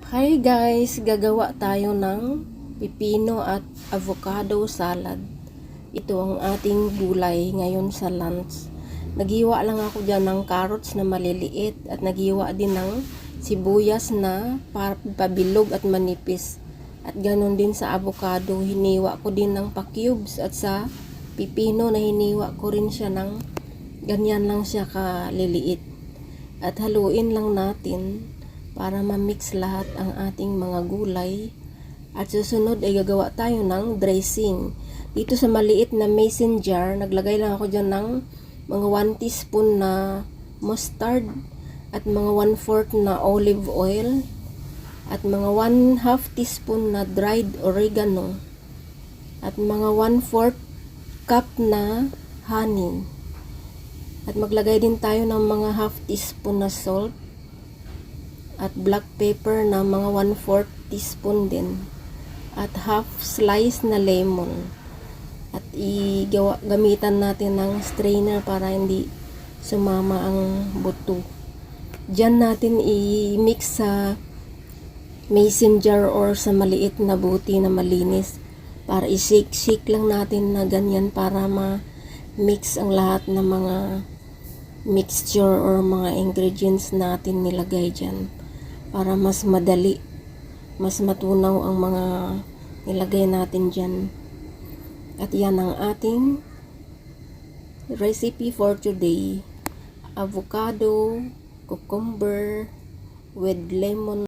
Hi guys, gagawa tayo ng pipino at avocado salad. Ito ang ating gulay ngayon sa lunch. Naghiwa lang ako dyan ng carrots na maliliit at naghiwa din ng sibuyas na pabilog at manipis. At ganon din sa avocado, hiniwa ko din ng pa-cubes, at sa pipino na hiniwa ko rin siya ng ganyan lang siya kaliliit. At haluin lang natin para ma-mix lahat ang ating mga gulay. At susunod ay gagawa tayo ng dressing. Dito sa maliit na mason jar, naglagay lang ako dyan ng mga 1 teaspoon na mustard at mga 1/4 na olive oil at mga 1/2 teaspoon na dried oregano at mga 1/4 cup na honey. At maglagay din tayo ng mga 1/2 teaspoon na salt at black pepper na mga 1/4 teaspoon din, at half slice na lemon. At gamitan natin ng strainer para hindi sumama ang buto. Diyan natin i-mix sa mason jar or sa maliit na buti na malinis, para i-shake lang natin na ganyan para ma-mix ang lahat ng mga mixture or mga ingredients natin nilagay dyan, para mas madali, mas matunaw ang mga nilagay natin dyan. At yan ang ating recipe for today: avocado, cucumber with lemon